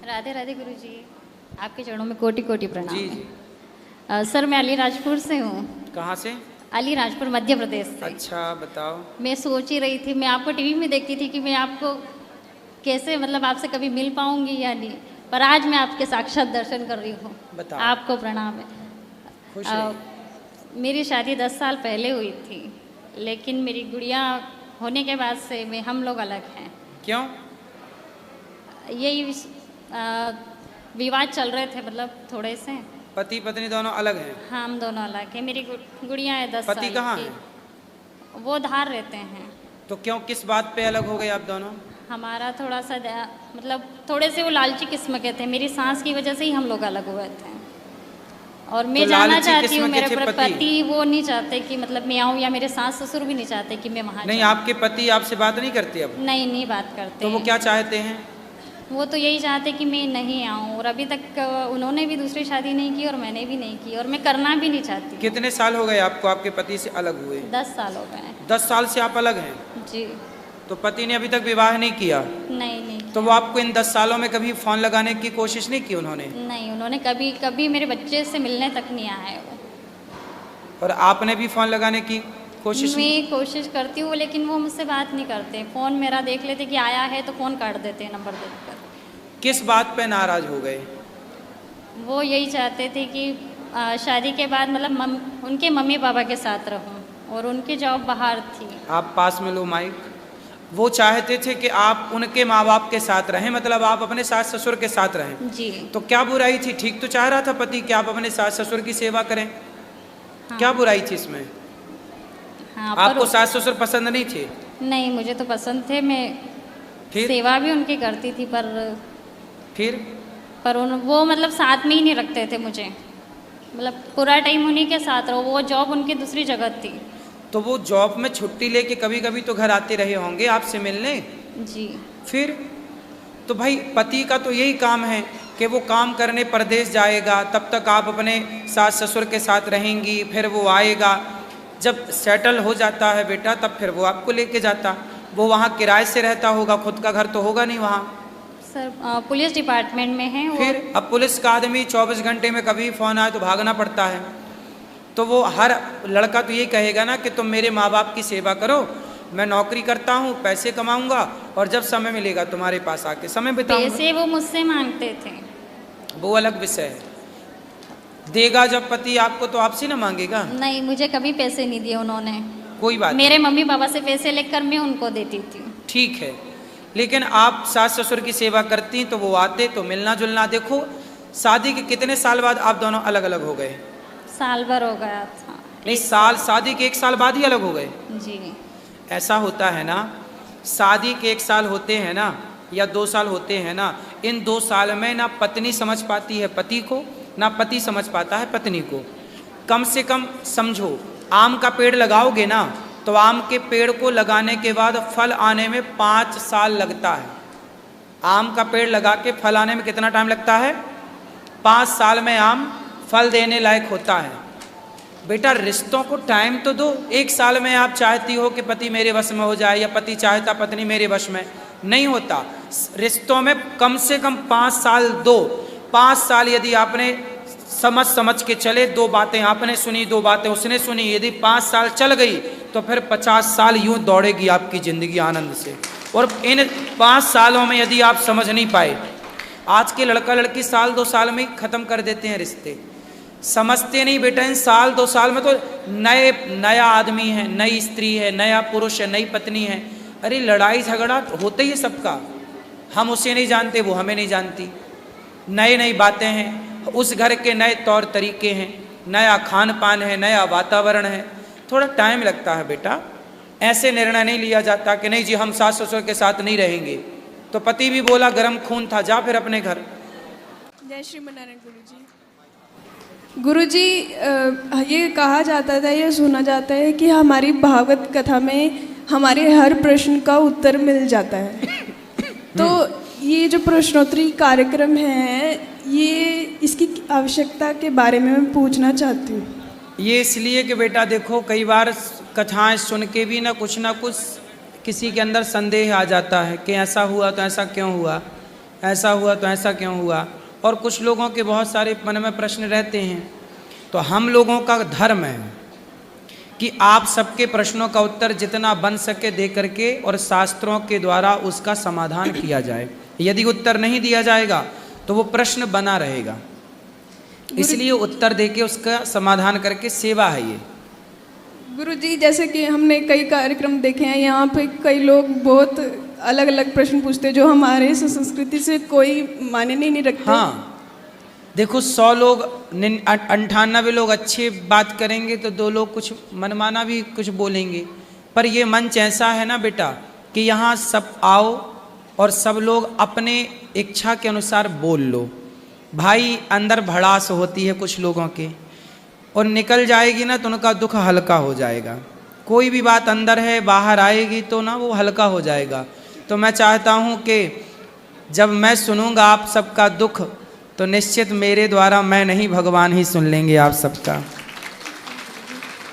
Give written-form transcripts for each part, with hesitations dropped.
राधे राधे गुरुजी, आपके चरणों में कोटि कोटि प्रणाम। जी है। जी। सर मैं अलीराजपुर से हूँ। कहाँ से? अलीराजपुर मध्य प्रदेश से। अच्छा बताओ। मैं सोच ही रही थी, मैं आपको टीवी में देखती थी कि मैं आपको कैसे मतलब आपसे कभी मिल पाऊंगी या नहीं, पर आज मैं आपके साक्षात दर्शन कर रही हूँ। बताओ। आपको प्रणाम है। खुश रहिए। मेरी शादी 10 साल पहले हुई थी, लेकिन मेरी गुड़िया होने के बाद से हम लोग अलग हैं। क्यों? यही विवाद चल रहे थे, मतलब थोड़े से। पति पत्नी दोनों अलग हैं? हाँ, हम दोनों अलग हैं। मेरी गुड़िया है 10 पति साल कहाँ की। है? वो धार रहते हैं। तो क्यों, किस बात पे अलग हो गए आप दोनों? हमारा थोड़ा सा मतलब थोड़े से वो लालची किस्म के थे। मेरी सास की वजह से ही हम लोग अलग हुए थे। और मैं तो जाना लालची चाहती किस्म हूँ, के मेरे थे पर पति? पति वो नहीं चाहते कि मतलब मैं आऊँ, या मेरे सास ससुर भी नहीं चाहते कि मैं वहाँ नहीं, जाऊँ। आपके पति आपसे बात नहीं करते अब? नहीं बात करते तो वो हैं। क्या चाहते हैं? वो तो यही चाहते कि मैं नहीं आऊँ, और अभी तक उन्होंने भी दूसरी शादी नहीं की और मैंने भी नहीं की, और मैं करना भी नहीं चाहती। कितने साल हो गए आपको आपके पति से अलग हुए? 10 साल हो गए हैं। 10 साल से आप अलग हैं? जी। तो पति ने अभी तक विवाह नहीं किया? नहीं तो वो आपको इन 10 सालों में कभी फोन लगाने की कोशिश नहीं की उन्होंने? नहीं, उन्होंने कभी कभी मेरे बच्चे से मिलने तक नहीं आए वो। और आपने भी फोन लगाने की कोशिश नहीं? मैं कोशिश करती हूँ, लेकिन वो मुझसे बात नहीं करते। फ़ोन मेरा देख लेते कि आया है तो फ़ोन काट देते हैं नंबर देखकर। किस बात पे नाराज हो गए? वो यही चाहते थे कि शादी के बाद मतलब उनके मम्मी पापा के साथ रहूं, और उनकी जॉब बाहर थी। आप पास में लो माइक। वो चाहते थे कि आप उनके माँ बाप के साथ रहें, मतलब आप अपने सास ससुर के साथ रहें। जी। तो क्या बुराई थी? ठीक तो चाह रहा था पति कि आप अपने सास ससुर की सेवा करें। हाँ। क्या बुराई थी इसमें? हाँ, आपको सास ससुर पसंद नहीं थे? नहीं, मुझे तो पसंद थे। मैं फिर? सेवा भी उनकी करती थी, फिर वो मतलब साथ में ही नहीं रखते थे मुझे। मतलब पूरा टाइम उन्हीं के साथ रहो। वो जॉब उनकी दूसरी जगह थी। तो वो जॉब में छुट्टी लेके कभी कभी तो घर आते रहे होंगे आपसे मिलने? जी। फिर तो भाई पति का तो यही काम है कि वो काम करने परदेश जाएगा, तब तक आप अपने सास ससुर के साथ रहेंगी, फिर वो आएगा, जब सेटल हो जाता है बेटा तब फिर वो आपको लेके जाता। वो वहाँ किराए से रहता होगा, खुद का घर तो होगा नहीं वहाँ। सर पुलिस डिपार्टमेंट में है वो। फिर अब पुलिस का आदमी 24 घंटे में कभी फ़ोन आए तो भागना पड़ता है। तो वो हर लड़का तो यही कहेगा ना कि तुम मेरे माँ बाप की सेवा करो, मैं नौकरी करता हूँ, पैसे कमाऊँगा, और जब समय मिलेगा तुम्हारे पास आके समय बिताऊंगा। पैसे वो मुझसे मांगते थे। वो अलग विषय है। देगा जब पति आपको तो आपसे ना मांगेगा? नहीं, मुझे कभी पैसे नहीं दिए उन्होंने। कोई बात मेरे नहीं। मम्मी पापा से पैसे लेकर मैं उनको देती थी। ठीक है, लेकिन आप सास ससुर की सेवा करती तो वो आते तो मिलना जुलना। देखो शादी के कितने साल बाद आप दोनों अलग अलग हो गए? साल भर हो गया था। नहीं, शादी के 1 साल बाद ही अलग हो गए? जी। ऐसा होता है ना, शादी के 1 साल होते हैं ना, या 2 साल होते हैं ना, इन 2 साल में ना पत्नी समझ पाती है पति को, ना पति समझ पाता है पत्नी को। कम से कम समझो, आम का पेड़ लगाओगे ना, तो आम के पेड़ को लगाने के बाद फल आने में 5 साल लगता है। आम का पेड़ लगा के फल आने में कितना टाइम लगता है? 5 साल में आम फल देने लायक होता है। बेटा रिश्तों को टाइम तो दो। 1 साल में आप चाहती हो कि पति मेरे वश में हो जाए, या पति चाहता पत्नी मेरे वश में, नहीं होता। रिश्तों में कम से कम 5 साल दो। 5 साल यदि आपने समझ के चले, 2 बातें आपने सुनी, 2 बातें उसने सुनी, यदि 5 साल चल गई तो फिर 50 साल यूं दौड़ेगी आपकी ज़िंदगी आनंद से। और इन 5 सालों में यदि आप समझ नहीं पाए, आज के लड़का लड़की साल 2 साल में ही ख़त्म कर देते हैं रिश्ते। समझते नहीं बेटा, इन साल 2 साल में तो नया आदमी है, नई स्त्री है, नया पुरुष है, नई पत्नी है। अरे लड़ाई झगड़ा होता ही है सबका। हम उसे नहीं जानते, वो हमें नहीं जानती। नई बातें हैं, उस घर के नए तौर तरीके हैं, नया खान पान है, नया वातावरण है। थोड़ा टाइम लगता है बेटा। ऐसे निर्णय नहीं लिया जाता कि नहीं जी हम सास ससुर के साथ नहीं रहेंगे। तो पति भी बोला गर्म खून था, जा फिर अपने घर। जय श्रीमनारायण गुरुजी। ये कहा जाता था, ये सुना जाता है कि हमारी भागवत कथा में हमारे हर प्रश्न का उत्तर मिल जाता है। तो ये जो प्रश्नोत्तरी कार्यक्रम है, ये इसकी आवश्यकता के बारे में मैं पूछना चाहती हूँ। ये इसलिए कि बेटा देखो, कई बार कथाएं सुन के भी ना कुछ किसी के अंदर संदेह आ जाता है कि ऐसा हुआ तो ऐसा क्यों हुआ। ऐसा हुआ तो ऐसा क्यों हुआ, और कुछ लोगों के बहुत सारे मन में प्रश्न रहते हैं। तो हम लोगों का धर्म है कि आप सबके प्रश्नों का उत्तर जितना बन सके दे करके और शास्त्रों के द्वारा उसका समाधान किया जाए। यदि उत्तर नहीं दिया जाएगा तो वो प्रश्न बना रहेगा, इसलिए उत्तर देके उसका समाधान करके सेवा है ये। गुरुजी, जैसे कि हमने कई कार्यक्रम देखे हैं, यहाँ पे कई लोग बहुत अलग अलग प्रश्न पूछते हैं जो हमारे संस्कृति से कोई मायने नहीं रखते। हाँ, देखो 100 लोग 98 लोग अच्छी बात करेंगे तो 2 लोग कुछ मनमाना भी कुछ बोलेंगे। पर ये मंच ऐसा है ना बेटा कि यहाँ सब आओ और सब लोग अपने इच्छा के अनुसार बोल लो। भाई अंदर भड़ास होती है कुछ लोगों के, और निकल जाएगी ना तो उनका दुख हल्का हो जाएगा। कोई भी बात अंदर है बाहर आएगी तो ना वो हल्का हो जाएगा। तो मैं चाहता हूँ कि जब मैं सुनूंगा आप सबका दुख तो निश्चित मेरे द्वारा मैं नहीं, भगवान ही सुन लेंगे आप सबका।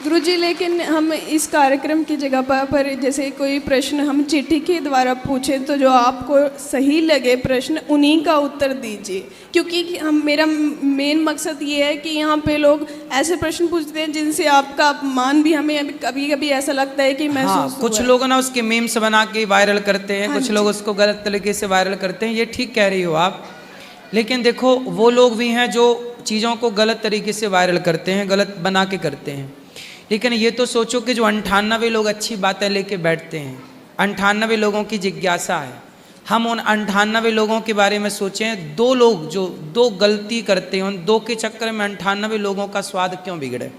गुरुजी, लेकिन हम इस कार्यक्रम की जगह पर जैसे कोई प्रश्न हम चिट्ठी के द्वारा पूछें तो जो आपको सही लगे प्रश्न उन्हीं का उत्तर दीजिए, क्योंकि मेरा मेन मकसद ये है कि यहाँ पे लोग ऐसे प्रश्न पूछते हैं जिनसे आपका अपमान भी हमें कभी कभी ऐसा लगता है कि महसूस हुआ। कुछ लोग ना उसके मीम्स बना के वायरल करते हैं, कुछ लोग उसको गलत तरीके से वायरल करते हैं, ये ठीक कह रही हो आप। लेकिन देखो वो लोग भी हैं जो चीज़ों को गलत तरीके से वायरल करते हैं, गलत बना के करते हैं। लेकिन ये तो सोचो कि जो 98 लोग अच्छी बातें लेके बैठते हैं, 98 लोगों की जिज्ञासा है, हम उन 98 लोगों के बारे में सोचें। 2 लोग जो 2 गलती करते हैं, उन 2 के चक्कर में 98 लोगों का स्वाद क्यों बिगड़े।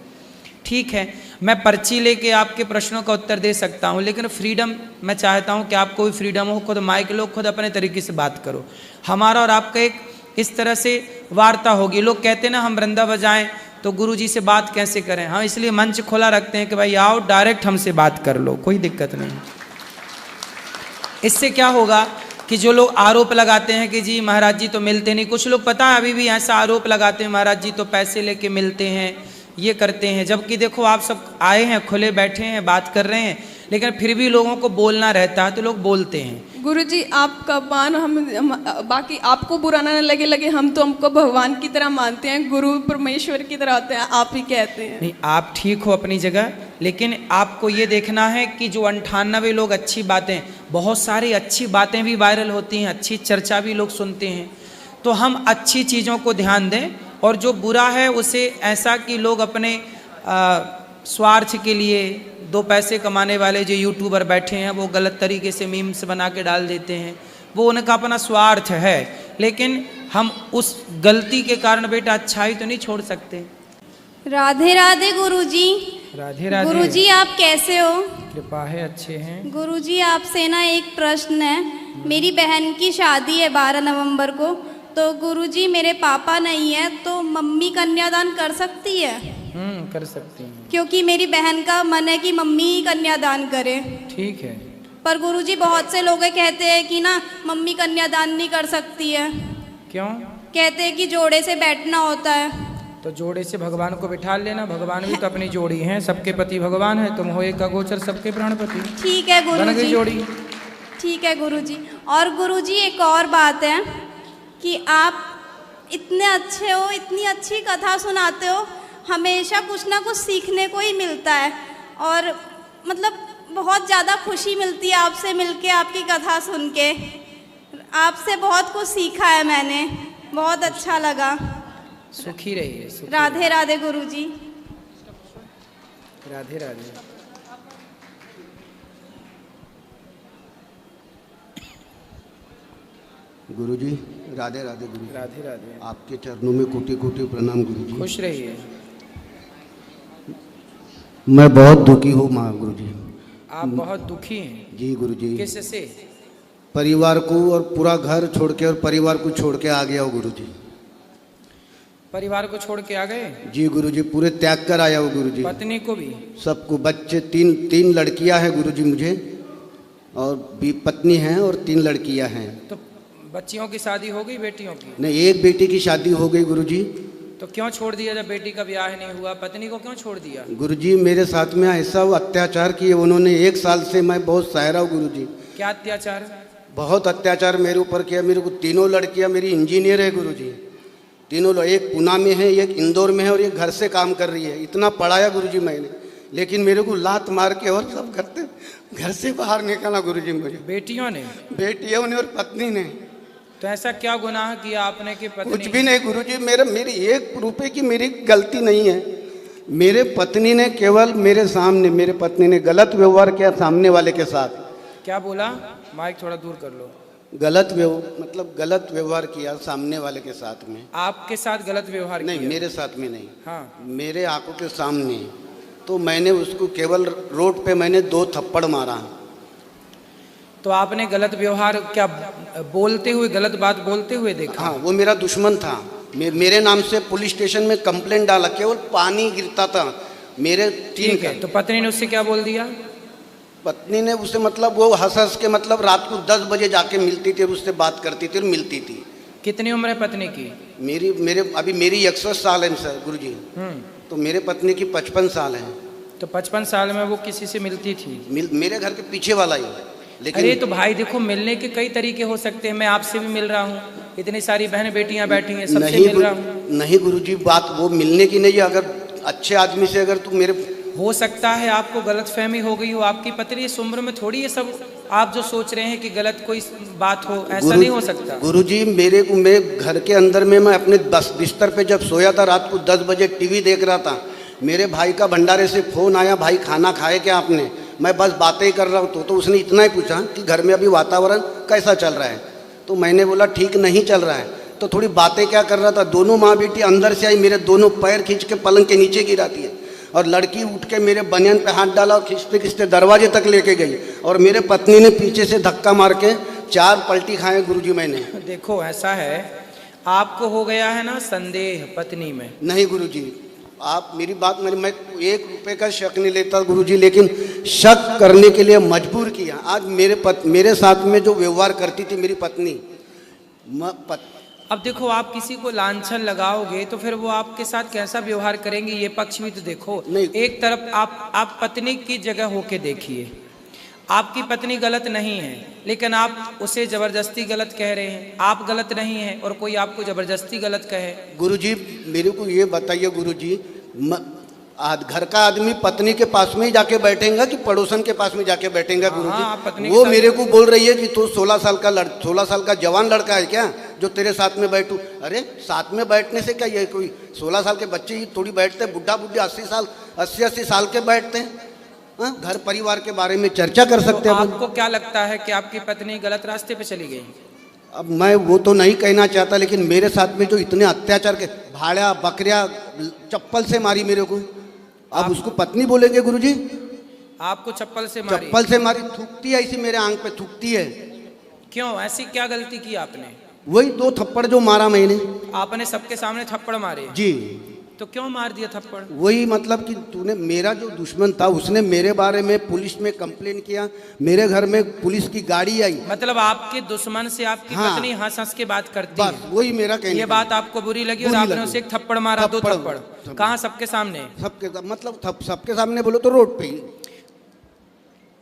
ठीक है, मैं पर्ची लेके आपके प्रश्नों का उत्तर दे सकता हूँ, लेकिन फ्रीडम मैं चाहता हूँ कि आपको भी फ्रीडम हो, खुद माइक लो, खुद अपने तरीके से बात करो। हमारा और आपका एक इस तरह से वार्ता होगी। लोग कहते हैं ना हम वृंदा बजाएं तो गुरुजी से बात कैसे करें, हम इसलिए मंच खुला रखते हैं कि भाई आओ डायरेक्ट हमसे बात कर लो, कोई दिक्कत नहीं। इससे क्या होगा कि जो लोग आरोप लगाते हैं कि जी महाराज जी तो मिलते नहीं, कुछ लोग पता है अभी भी ऐसा आरोप लगाते हैं महाराज जी तो पैसे लेके मिलते हैं, ये करते हैं। जबकि देखो आप सब आए हैं, खुले बैठे हैं, बात कर रहे हैं, लेकिन फिर भी लोगों को बोलना रहता है तो लोग बोलते हैं। गुरुजी, आपका मान हम बाकी आपको बुरा ना लगे हम तो हमको भगवान की तरह मानते हैं, गुरु परमेश्वर की तरह होते हैं, आप ही कहते हैं। नहीं, आप ठीक हो अपनी जगह, लेकिन आपको ये देखना है कि जो 98 लोग अच्छी बातें, बहुत सारी अच्छी बातें भी वायरल होती हैं, अच्छी चर्चा भी लोग सुनते हैं, तो हम अच्छी चीज़ों को ध्यान दें। और जो बुरा है उसे ऐसा कि लोग अपने स्वार्थ के लिए 2 पैसे कमाने वाले जो यूट्यूबर बैठे हैं वो गलत तरीके से मीम्स बना के डाल देते हैं, वो उनका अपना स्वार्थ है। लेकिन हम उस गलती के कारण बेटा अच्छाई तो नहीं छोड़ सकते। राधे राधे गुरुजी। राधे राधे गुरुजी, आप कैसे हो? कृपा है, अच्छे हैं। गुरुजी, आपसे ना एक प्रश्न है। मेरी बहन की शादी है 12 नवंबर को, तो गुरुजी मेरे पापा नहीं है तो मम्मी कन्यादान कर सकती है? कर सकती हैं, क्योंकि मेरी बहन का मन है कि मम्मी ही कन्यादान करे। ठीक है। पर गुरुजी बहुत से लोग कहते हैं कि ना मम्मी कन्यादान नहीं कर सकती है। क्यों? कहते हैं कि जोड़े से बैठना होता है। तो जोड़े से भगवान को बिठा लेना, भगवान भी तो अपनी जोड़ी हैं, सबके पति भगवान है, तुम हो एक अगोचर सबके प्राणपति। ठीक है बन गई गुरुजी, जोड़ी। ठीक है गुरुजी। और गुरुजी एक और बात है कि आप इतने अच्छे हो, इतनी अच्छी कथा सुनाते हो, हमेशा कुछ ना कुछ सीखने को ही मिलता है, और मतलब बहुत ज़्यादा खुशी मिलती है आपसे मिलके, आपकी कथा सुन के। आपसे बहुत कुछ सीखा है मैंने, बहुत अच्छा लगा। सुखी रहिए। राधे राधे गुरुजी। राधे राधे। गुरुजी, राधे राधे गुरुजी। राधे राधे। आपके चरणों में कोटि कोटि प्रणाम गुरुजी। खुश रहिए। मैं बहुत दुखी हूँ माँ गुरुजी। आप बहुत दुखी हैं? जी गुरुजी। किससे? परिवार को और पूरा घर छोड़ के और परिवार को छोड़ के आ गया हूँ गुरुजी। परिवार को छोड़ के आ गए? जी गुरुजी, पूरे त्याग कर आया हूँ गुरुजी। पत्नी को भी? सबको, बच्चे तीन लड़कियाँ हैं गुरुजी मुझे, और भी पत्नी हैं और 3 लड़कियाँ हैं। तो बच्चियों की शादी हो गई, बेटियों की? नहीं, एक बेटी की शादी हो गई गुरुजी। तो क्यों छोड़ दिया? जब बेटी का ब्याह नहीं हुआ, पत्नी को क्यों छोड़ दिया? गुरुजी, मेरे साथ में ऐसा अत्याचार किए उन्होंने, 1 साल से मैं बहुत सह रहा हूँ गुरुजी। क्या अत्याचार? बहुत अत्याचार मेरे ऊपर किया। मेरे को तीनों लड़कियां मेरी इंजीनियर है गुरुजी, तीनों एक पूना में है, एक इंदौर में है और एक घर से काम कर रही है। इतना पढ़ाया गुरुजी मैंने, लेकिन मेरे को लात मार के और सब करते घर से बाहर निकाला गुरुजी मुझे। बेटियों ने? बेटियों ने और पत्नी ने। तो ऐसा क्या गुनाह किया आपने कि पत्नी? कुछ भी नहीं गुरुजी, मेरी 1 रुपए की मेरी गलती नहीं है। मेरे पत्नी ने केवल मेरे सामने, मेरे पत्नी ने गलत व्यवहार किया सामने वाले के साथ। क्या बोला? माइक थोड़ा दूर कर लो। गलत व्यवहार किया सामने वाले के साथ में। आपके साथ गलत व्यवहार नहीं, किया? मेरे साथ में नहीं। हाँ। मेरे आंखों के सामने। तो मैंने उसको केवल रोड पे मैंने 2 थप्पड़ मारा। तो आपने गलत व्यवहार क्या बोलते हुए, गलत बात बोलते हुए देखा? हाँ, वो मेरा दुश्मन था। मेरे नाम से पुलिस स्टेशन में कंप्लेंट डाला, केवल पानी गिरता था मेरे टीन ठीक का। है, तो पत्नी ने उससे क्या बोल दिया? पत्नी ने उसे मतलब वो हंस के मतलब रात को 10 बजे जाके मिलती थी और उससे बात करती थी और मिलती थी। कितनी उम्र है पत्नी की? मेरी 61 साल है सर गुरुजी। तो मेरे पत्नी की 55 साल है। तो 55 साल में वो किसी से मिलती थी? मेरे घर के पीछे वाला ही। लेकिन अरे तो भाई देखो, मिलने के कई तरीके हो सकते हैं। मैं आपसे भी मिल रहा हूँ, इतनी सारी बहन बेटियां बैठी हैं, सबसे मिल रहा हूँ। नहीं गुरुजी, बात वो मिलने की नहीं है। अगर अच्छे आदमी से अगर तू मेरे, हो सकता है आपको गलतफहमी हो गई हो। आपकी पत्नी इस उम्र में थोड़ी ये सब आप जो सोच रहे हैं कि गलत कोई बात हो, ऐसा नहीं हो सकता। गुरुजी मैं घर के अंदर में मैं अपने बिस्तर पे जब सोया था रात को 10 बजे टीवी देख रहा था। मेरे भाई का भंडारे से फोन आया, भाई खाना खाए क्या आपने? मैं बस बातें ही कर रहा हूँ। तो उसने इतना ही पूछा कि घर में अभी वातावरण कैसा चल रहा है? तो मैंने बोला ठीक नहीं चल रहा है। तो थोड़ी बातें क्या कर रहा था, दोनों माँ बेटी अंदर से आई, मेरे दोनों पैर खींच के पलंग के नीचे गिराती है और लड़की उठ के मेरे बनियान पे हाथ डाला और खींचते खींचते दरवाजे तक लेके गई और मेरे पत्नी ने पीछे से धक्का मार के 4 पलटी खाए गुरुजी मैंने। देखो ऐसा है, आपको हो गया है ना संदेह पत्नी में? नहीं गुरुजी, आप मेरी बात मैं 1 रुपए का शक नहीं लेता गुरुजी, लेकिन शक करने के लिए मजबूर किया। आज मेरे साथ में जो व्यवहार करती थी मेरी पत्नी, अब देखो, आप किसी को लांछन लगाओगे तो फिर वो आपके साथ कैसा व्यवहार करेंगे, ये पक्ष भी तो देखो। नहीं। एक तरफ आप पत्नी की जगह होके देखिए। आपकी पत्नी गलत नहीं है, लेकिन आप उसे जबरदस्ती गलत कह रहे हैं। आप गलत नहीं हैं और कोई आपको जबरदस्ती गलत कहे। गुरुजी मेरे को ये बताइए गुरुजी, घर का आदमी पत्नी के पास में ही जाके बैठेगा कि पड़ोसन के पास में जाके बैठेगा गुरुजी? वो मेरे को बोल रही है कि तू 16 साल का जवान लड़का है क्या जो तेरे साथ में बैठूं? अरे साथ में बैठने से क्या, ये कोई 16 साल के बच्चे ही थोड़ी बैठते हैं, बुढ़ा बुढ़ी 80 साल के बैठते हैं। घर परिवार के बारे में चर्चा कर सकते हैं। आपको क्या लगता है कि आपकी पत्नी गलत रास्ते पे चली गई? अब मैं वो तो नहीं कहना चाहता, लेकिन मेरे साथ में जो इतने अत्याचार के, भाड़ा बकरिया चप्पल से मारी मेरे को, अब उसको पत्नी बोलेंगे गुरुजी? आपको चप्पल से मारी? चप्पल से मारी, थूकती है ऐसी मेरे आंख पे थूकती है। क्यों, ऐसी क्या गलती की आपने? वही 2 थप्पड़ जो मारा मैंने। आपने सबके सामने थप्पड़ मारे? जी। तो क्यों मार दिया थप्पड़? वही मतलब कि तूने, मेरा जो दुश्मन था उसने मेरे बारे में पुलिस में कंप्लेन किया, मेरे घर में पुलिस की गाड़ी आई। मतलब आपके दुश्मन से आपकी पत्नी हंस हंस के बात करती है? वही मेरा कहना। ये बात आपको बुरी लगी और आपने उसे एक थप्पड़ मारा? 2 थप्पड़? कहाँ? सबके सामने? मतलब सबके सामने बोलो तो रोड पे ही।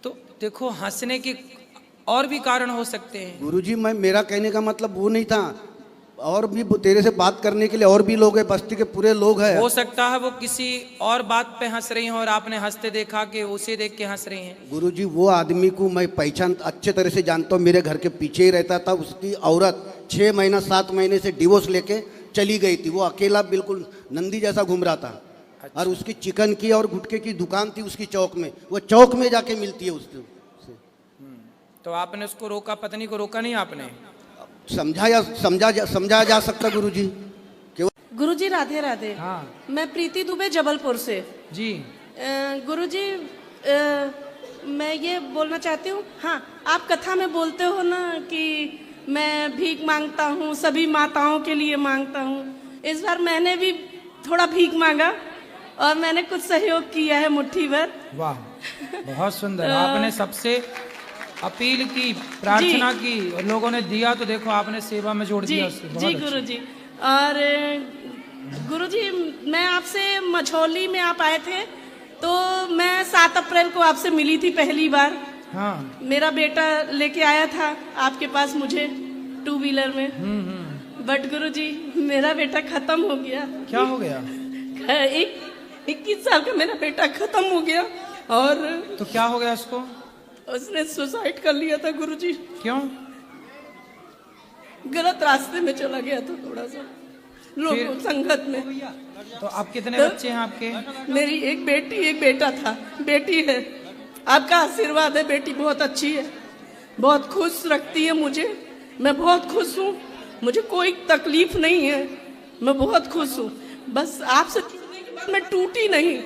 तो देखो, हंसने के और भी कारण हो सकते हैं गुरुजी। मेरा कहने का मतलब वो नहीं था, और भी तेरे से बात करने के लिए और भी लोग हैं, बस्ती के पूरे लोग हैं। हो सकता है वो किसी और बात पे हंस रही हैं और आपने हंसते देखा कि उसे देख के हंस रही हैं। गुरुजी वो आदमी को मैं पहचान अच्छे तरह से जानता हूँ, मेरे घर के पीछे ही रहता था। उसकी औरत 6 महीना 7 महीने से डिवोर्स लेके चली गई थी। वो अकेला बिल्कुल नंदी जैसा घूम रहा था। अच्छा। और उसकी चिकन की और गुटखे की दुकान थी उसकी चौक में, वो चौक में जाके मिलती है उससे। तो आपने उसको रोका, पत्नी को रोका नहीं आपने? समझाया जा सकता गुरुजी। गुरुजी राधे राधे। हाँ। मैं प्रीति दुबे जबलपुर से। जी। गुरुजी मैं ये बोलना चाहती हूँ, हाँ आप कथा में बोलते हो ना कि मैं भीख मांगता हूँ, सभी माताओं के लिए मांगता हूँ। इस बार मैंने भी थोड़ा भीख मांगा और मैंने कुछ सहयोग किया है मुट्ठी भर। वाह, बहुत सुंदर। आपने सबसे अपील की, प्रार्थना की और लोगों ने दिया, तो देखो आपने सेवा में जोड़ दिया उससे। जी गुरुजी। और गुरुजी मैं आपसे मझौली में आप आए थे, तो मैं 7 अप्रैल को आपसे मिली थी पहली बार। हाँ। मेरा बेटा लेके आया था आपके पास मुझे 2 व्हीलर में, बट गुरुजी मेरा बेटा खत्म हो गया। क्या हो गया? 21 साल का मेरा बेटा खत्म हो गया और तो क्या हो गया उसको? उसने सुसाइड कर लिया था गुरुजी। क्यों? गलत रास्ते में चला गया था थोड़ा सा लोगों संगत में। तो आप कितने बच्चे हैं आपके? मेरी एक बेटी एक बेटा था। बेटी है, आपका आशीर्वाद है, बेटी बहुत अच्छी है, बहुत खुश रखती है मुझे। मैं बहुत खुश हूँ, मुझे कोई तकलीफ नहीं है, मैं बहुत खुश हूँ। बस आपसे जुड़ने के बाद मैं टूटी नहीं।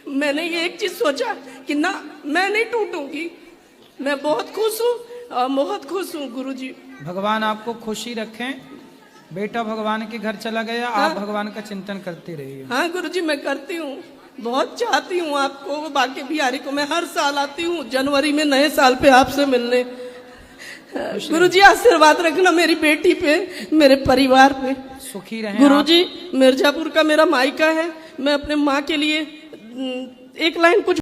मैंने ये एक चीज सोचा कि ना, मैं नहीं टूटूंगी। मैं बहुत खुश हूँ और बहुत खुश हूँ गुरुजी। भगवान आपको खुशी रखें। बेटा भगवान के घर चला गया, आप भगवान का चिंतन करती रहिए। हाँ गुरुजी, मैं करती हूँ, बहुत चाहती हूँ आपको, बाकी बिहारी को। मैं हर साल आती हूँ जनवरी में नए साल पे आपसे मिलने। गुरुजी आशीर्वाद रखना मेरी बेटी पे, मेरे परिवार पे। सुखी रहें गुरुजी, मिर्जापुर का मेरा मायका है। मैं अपने माँ के लिए एक लाइन कुछ